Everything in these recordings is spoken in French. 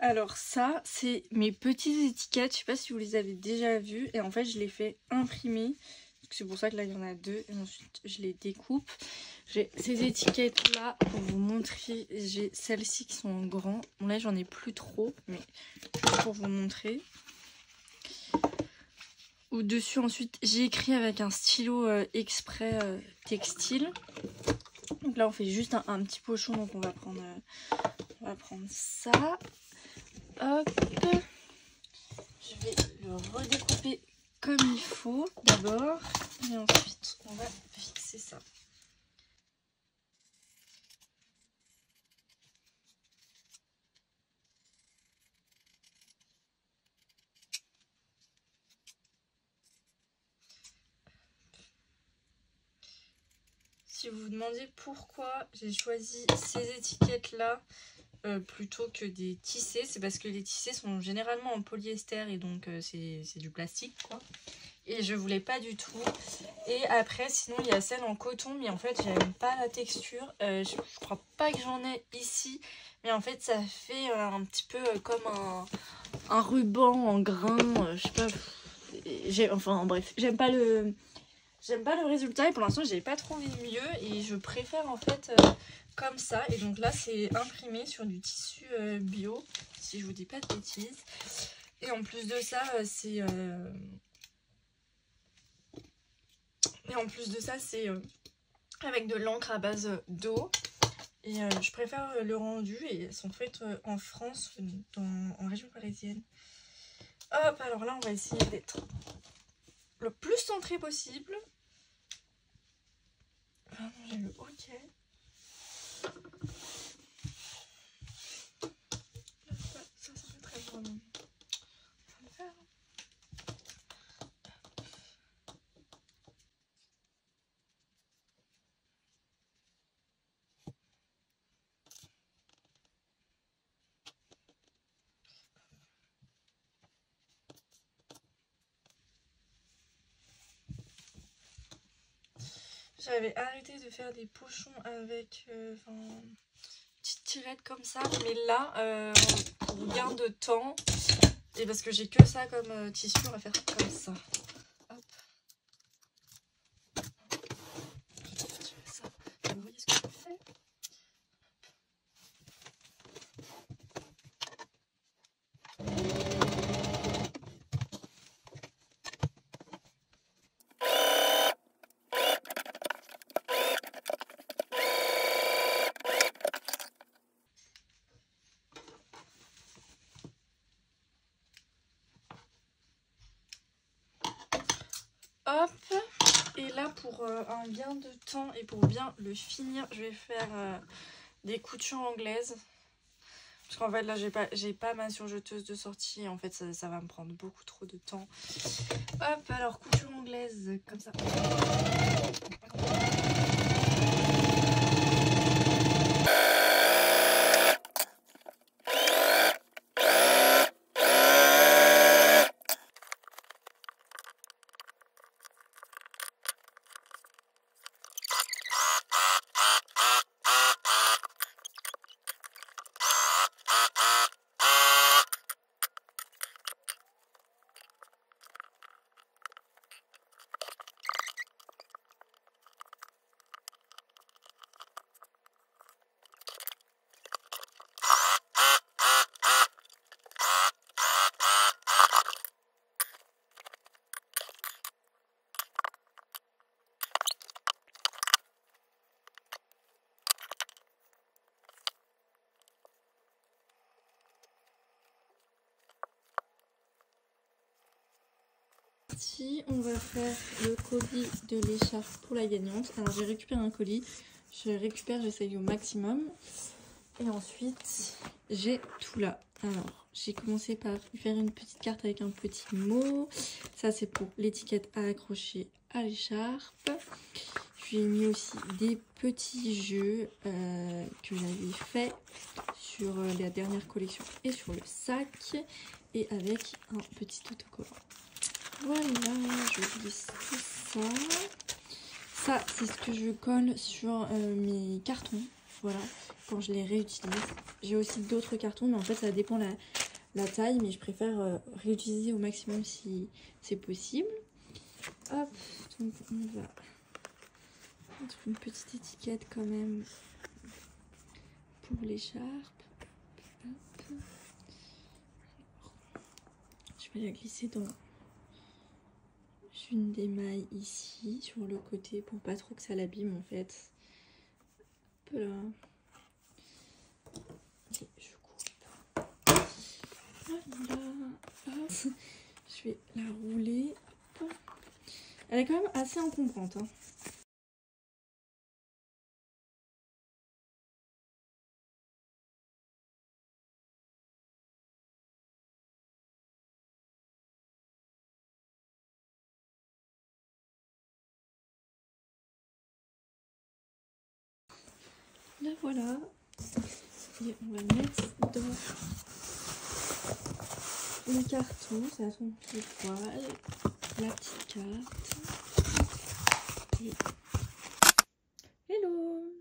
Alors ça, c'est mes petites étiquettes, je sais pas si vous les avez déjà vues, et en fait je les fais imprimer, c'est pour ça que là il y en a deux, et ensuite je les découpe. J'ai ces étiquettes là pour vous montrer, j'ai celles-ci qui sont en grand, bon là j'en ai plus trop, mais juste pour vous montrer. Au-dessus ensuite j'ai écrit avec un stylo exprès textile. Donc là on fait juste un petit pochon, donc on va prendre ça. Hop, je vais le redécouper comme il faut d'abord et ensuite on va fixer ça. Si vous vous demandez pourquoi j'ai choisi ces étiquettes là plutôt que des tissés, c'est parce que les tissés sont généralement en polyester et donc c'est du plastique quoi. Et je voulais pas du tout. Et après sinon il y a celle en coton, mais en fait j'aime pas la texture. Je crois pas que j'en ai ici, mais en fait ça fait un petit peu comme un ruban en grain, je sais pas. Enfin bref, j'aime pas le résultat et pour l'instant j'ai pas trouvé mieux et je préfère en fait comme ça. Et donc là c'est imprimé sur du tissu bio, si je vous dis pas de bêtises. Et en plus de ça c'est avec de l'encre à base d'eau. Et je préfère le rendu et elles sont faites en France, en région parisienne. Hop, alors là on va essayer d'être le plus centré possible. Vraiment j'ai le OK. Ça fait très vraiment. Ça va le faire. J'avais arrêté de faire des pochons avec petite tirette comme ça, mais là pour gain de temps et parce que j'ai que ça comme tissu, on va faire comme ça. Hop. Ça. Vous voyez ce que je fais? Hop, et là pour un gain de temps et pour bien le finir, je vais faire des coutures anglaises. Parce qu'en fait là j'ai pas ma surjeteuse de sortie, en fait ça va me prendre beaucoup trop de temps. Hop, alors couture anglaise comme ça. parti, on va faire le colis de l'écharpe pour la gagnante. Alors j'ai récupéré un colis, j'essaye au maximum. Et ensuite, j'ai tout là. Alors, j'ai commencé par faire une petite carte avec un petit mot. Ça, c'est pour l'étiquette à accrocher à l'écharpe. J'ai mis aussi des petits jeux que j'avais fait sur la dernière collection et sur le sac. Et avec un petit autocollant. Voilà, je glisse tout ça. Ça, c'est ce que je colle sur mes cartons. Voilà, quand je les réutilise. J'ai aussi d'autres cartons, mais en fait, ça dépend la taille. Mais je préfère réutiliser au maximum si c'est possible. Hop, donc on va mettre une petite étiquette quand même pour l'écharpe. Je vais la glisser dans une des mailles ici, sur le côté, pour pas trop que ça l'abîme en fait. Hop là. Et je coupe. Voilà. Hop. Je vais la rouler. Hop. Elle est quand même assez encombrante. Hein. Là voilà, et on va mettre dans le carton, ça a son petit poil, la petite carte. Et... Hello!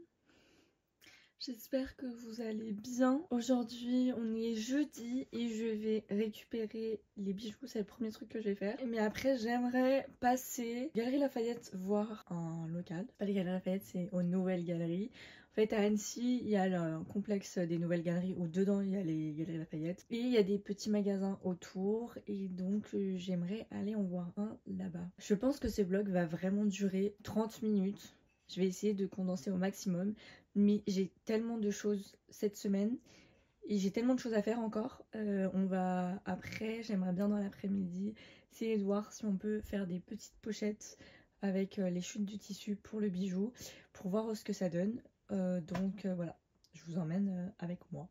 J'espère que vous allez bien. Aujourd'hui on est jeudi et je vais récupérer les bijoux, c'est le premier truc que je vais faire. Mais après j'aimerais passer Galerie Lafayette voir un local. Pas les Galeries Lafayette, c'est aux Nouvelles Galeries. En fait à Annecy il y a le complexe des Nouvelles Galeries où dedans il y a les Galeries Lafayette. Et il y a des petits magasins autour et donc j'aimerais aller en voir un là-bas. Je pense que ce vlog va vraiment durer 30 minutes. Je vais essayer de condenser au maximum. Mais j'ai tellement de choses cette semaine et j'ai tellement de choses à faire encore. On va après, j'aimerais bien dans l'après-midi essayer de voir si on peut faire des petites pochettes avec les chutes du tissu pour le bijou pour voir ce que ça donne. Donc voilà, je vous emmène avec moi.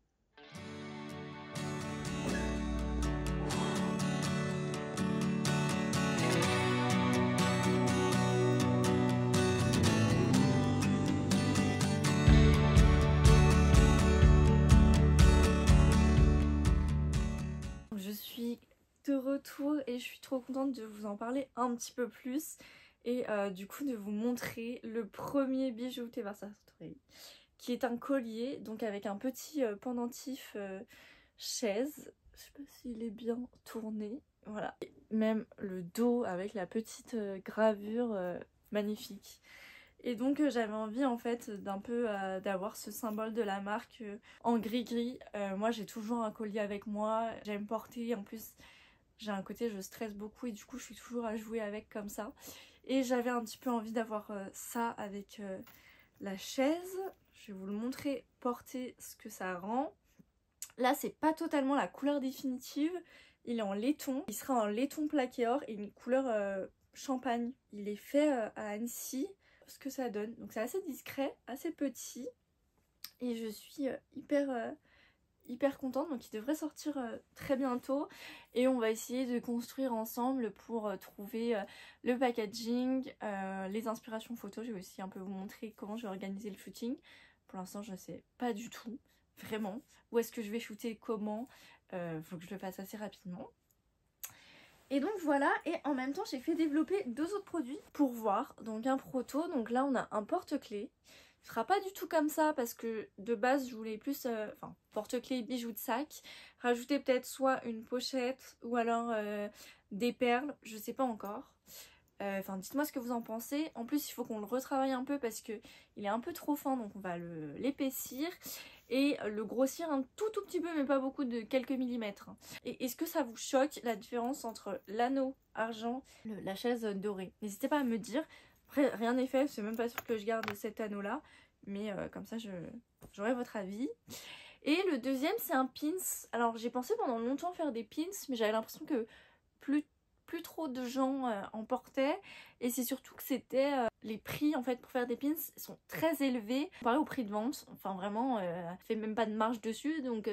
Je suis de retour et je suis trop contente de vous en parler un petit peu plus et du coup de vous montrer le premier bijou Teva Sartori qui est un collier donc avec un petit pendentif chaise. Je sais pas s'il est bien tourné, voilà. Et même le dos avec la petite gravure magnifique. Et donc j'avais envie en fait d'un peu d'avoir ce symbole de la marque en gris-gris. Moi j'ai toujours un collier avec moi, j'aime porter, en plus j'ai un côté je stresse beaucoup et du coup je suis toujours à jouer avec comme ça. Et j'avais un petit peu envie d'avoir ça avec la chaise. Je vais vous le montrer porter ce que ça rend. Là c'est pas totalement la couleur définitive, il est en laiton. Il sera en laiton plaqué or et une couleur champagne. Il est fait à Annecy. Ce que ça donne, donc c'est assez discret, assez petit et je suis hyper contente, donc il devrait sortir très bientôt et on va essayer de construire ensemble pour trouver le packaging, les inspirations photos. Je vais aussi un peu vous montrer comment je vais organiser le shooting. Pour l'instant je ne sais pas du tout vraiment où est-ce que je vais shooter, comment, faut que je le fasse assez rapidement. Et donc voilà, et en même temps j'ai fait développer deux autres produits pour voir. Donc un proto, donc là on a un porte-clés. Ce sera pas du tout comme ça parce que de base je voulais plus, porte-clés, bijoux de sac. Rajouter peut-être soit une pochette ou alors des perles, je sais pas encore. Enfin dites-moi ce que vous en pensez. En plus il faut qu'on le retravaille un peu parce que il est un peu trop fin, donc on va l'épaissir et le grossir un tout petit peu, mais pas beaucoup, de quelques millimètres. Et est-ce que ça vous choque la différence entre l'anneau argent et la chaise dorée? N'hésitez pas à me dire. Après rien n'est fait, c'est même pas sûr que je garde cet anneau là, mais comme ça j'aurai votre avis. Et le deuxième c'est un pins. Alors j'ai pensé pendant longtemps faire des pins, mais j'avais l'impression que plus plus trop de gens en portaient. Et c'est surtout que c'était les prix en fait pour faire des pins sont très élevés comparé au prix de vente. Enfin vraiment, fait même pas de marge dessus. Donc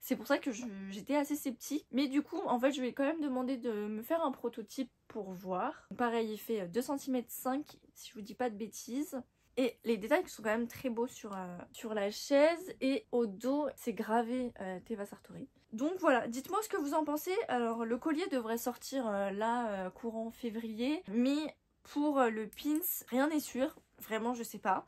c'est pour ça que j'étais assez sceptique. Mais du coup, en fait, je vais quand même demander de me faire un prototype pour voir. Pareil, il fait 2 cm 5 si je vous dis pas de bêtises. Et les détails sont quand même très beaux sur la chaise. Et au dos, c'est gravé Teva Sartori. Donc voilà, dites-moi ce que vous en pensez. Alors le collier devrait sortir là, courant février. Mais pour le pins, rien n'est sûr. Vraiment, je sais pas.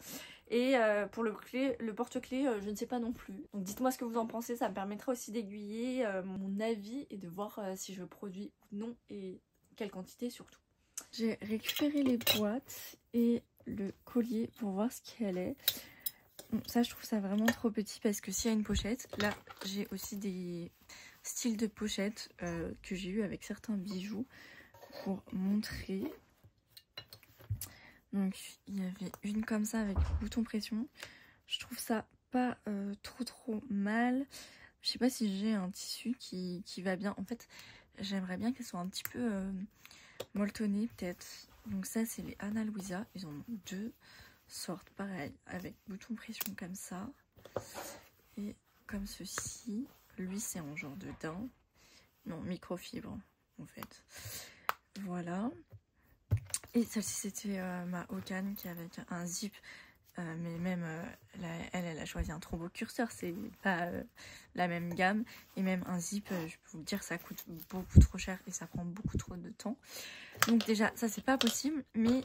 Et pour le porte-clés, je ne sais pas non plus. Donc dites-moi ce que vous en pensez. Ça me permettra aussi d'aiguiller mon avis et de voir si je produis ou non. Et quelle quantité surtout. J'ai récupéré les boîtes et le collier pour voir ce qu'elle est. Bon, ça je trouve ça vraiment trop petit parce que s'il y a une pochette, là j'ai aussi des styles de pochettes que j'ai eu avec certains bijoux pour montrer. Donc il y avait une comme ça avec bouton pression. Je trouve ça pas trop mal. Je sais pas si j'ai un tissu qui va bien. En fait j'aimerais bien qu'elle soit un petit peu molletonnées peut-être. Donc ça c'est les Ana Luisa. Ils en ont 2 sortes pareil avec bouton pression comme ça. Et comme ceci. Lui c'est en genre de daim. Non, microfibre en fait. Voilà. Et celle-ci c'était ma Okan qui avait un zip. Mais même elle a choisi un trop beau curseur, c'est pas la même gamme. Et même un zip, je peux vous le dire, ça coûte beaucoup trop cher et ça prend beaucoup trop de temps. Donc déjà, ça c'est pas possible, mais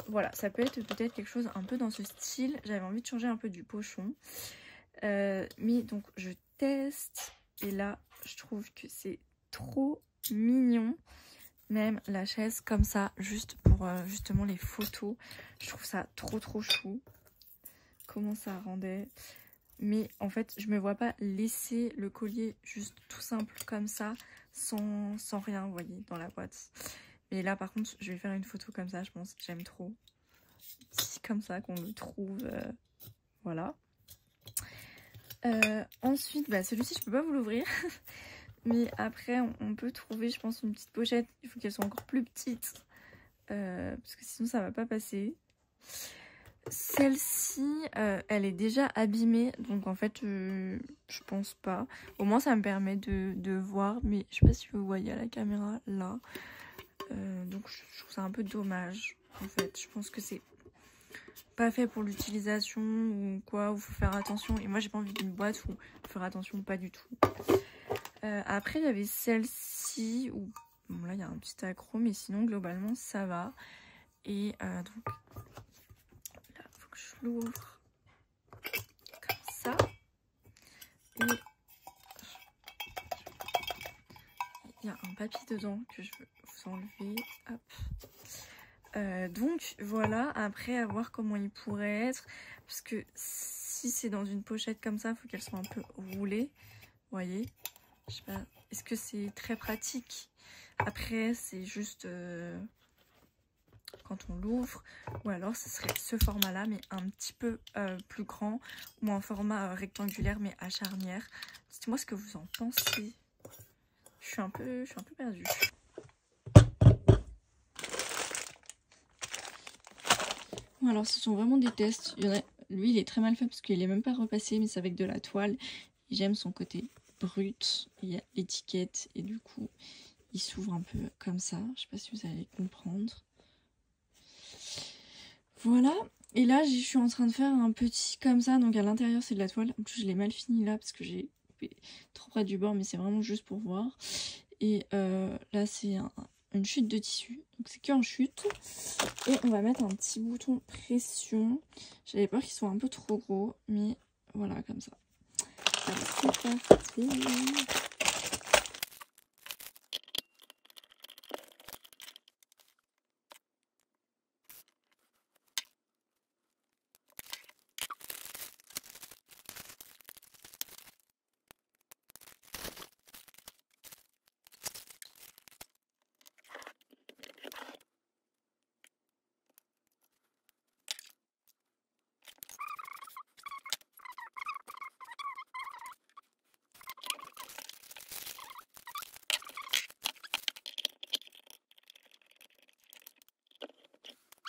voilà, ça peut être peut-être quelque chose un peu dans ce style. J'avais envie de changer un peu du pochon. Mais donc je teste et là, je trouve que c'est trop mignon. Même la chaise comme ça, juste pour justement les photos. Je trouve ça trop chou. Comment ça rendait. Mais en fait, je me vois pas laisser le collier juste tout simple comme ça, sans rien, vous voyez, dans la boîte. Mais là, par contre, je vais faire une photo comme ça, je pense. J'aime trop. C'est comme ça qu'on le trouve. Voilà. Ensuite, bah, celui-ci, je peux pas vous l'ouvrir. Mais après, on peut trouver, je pense, une petite pochette. Il faut qu'elle soit encore plus petite. Parce que sinon, ça va pas passer. Celle-ci, elle est déjà abîmée. Donc, en fait, je pense pas. Au moins, ça me permet de voir. Mais je sais pas si vous voyez à la caméra, là. Donc, je trouve ça un peu dommage. En fait, je pense que c'est pas fait pour l'utilisation ou quoi. Où il faut faire attention. Et moi, j'ai pas envie d'une boîte où il faut faire attention, pas du tout. Après, il y avait celle-ci où bon, là, il y a un petit accro, mais sinon, globalement, ça va. Et donc, là, il faut que je l'ouvre comme ça. Et il y a un papier dedans que je veux vous enlever. Hop. Donc, voilà. Après, à voir comment il pourrait être. Parce que si c'est dans une pochette comme ça, il faut qu'elle soit un peu roulée. Vous voyez? Je sais pas. Est-ce que c'est très pratique? Après, c'est juste quand on l'ouvre. Ou alors, ce serait ce format-là, mais un petit peu plus grand. Ou un format rectangulaire, mais à charnière. Dites-moi ce que vous en pensez. Je suis un peu perdue. Bon, alors, ce sont vraiment des tests. Lui, il est très mal fait parce qu'il est même pas repassé, mais c'est avec de la toile. J'aime son côté brut. Il y a l'étiquette et du coup, il s'ouvre un peu comme ça. Je sais pas si vous allez comprendre. Voilà. Et là, je suis en train de faire un petit comme ça. Donc à l'intérieur, c'est de la toile. En plus, je l'ai mal fini là parce que j'ai coupé trop près du bord. Mais c'est vraiment juste pour voir. Et là, c'est une chute de tissu. Donc c'est qu'en chute. Et on va mettre un petit bouton pression. J'avais peur qu'il soit un peu trop gros. Mais voilà, comme ça. Allez, c'est parti.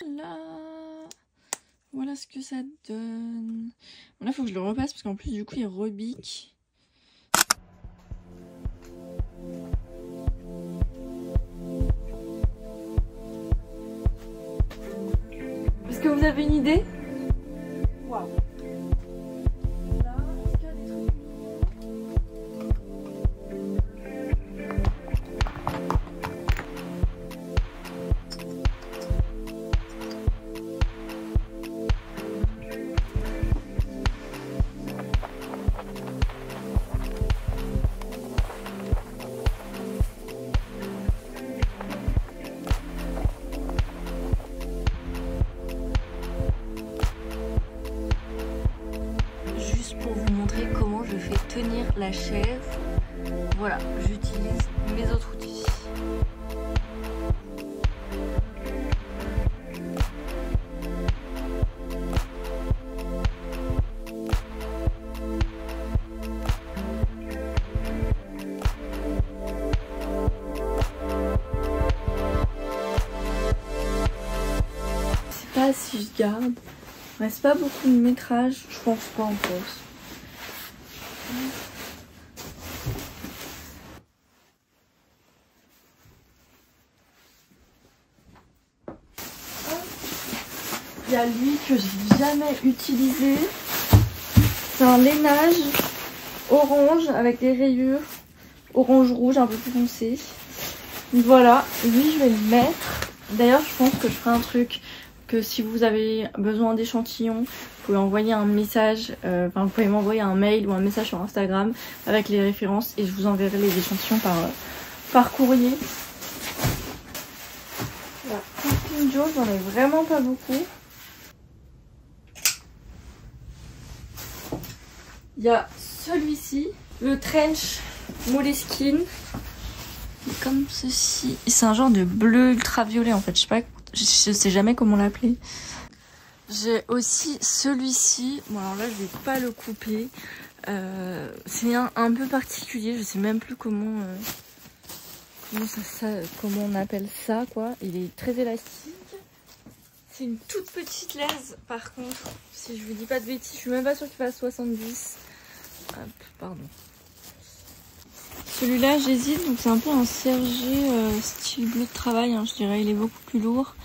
Là, voilà ce que ça donne. Bon, là, faut que je le repasse parce qu'en plus, du coup, il rebique. Est-ce que vous avez une idée? Waouh. Là, est-ce qu'il y a des trucs? Pour vous montrer comment je fais tenir la chaise, voilà, j'utilise mes autres outils. Je sais pas si je garde. Il reste pas beaucoup de métrage, je pense pas en fait. Il y a lui que j'ai jamais utilisé. C'est un lainage orange avec des rayures orange-rouge un peu plus foncé. Voilà, lui je vais le mettre. D'ailleurs je pense que je ferai un truc. Que si vous avez besoin d'échantillons, vous pouvez envoyer un message, vous pouvez m'envoyer un mail ou un message sur Instagram avec les références et je vous enverrai les échantillons par courrier. Voilà, Pumpkin Joe, j'en ai vraiment pas beaucoup. Il y a celui-ci, le Trench Moleskine, comme ceci. C'est un genre de bleu ultraviolet en fait, je sais jamais comment l'appeler. J'ai aussi celui-ci. Bon alors là je vais pas le couper. C'est un peu particulier. Je sais même plus comment on appelle ça quoi. Il est très élastique. C'est une toute petite laise par contre. Si je vous dis pas de bêtises, je suis même pas sûre qu'il fasse 70. Hop, pardon. Celui-là j'hésite, donc c'est un peu un sergé style bleu de travail, hein, je dirais. Il est beaucoup plus lourd.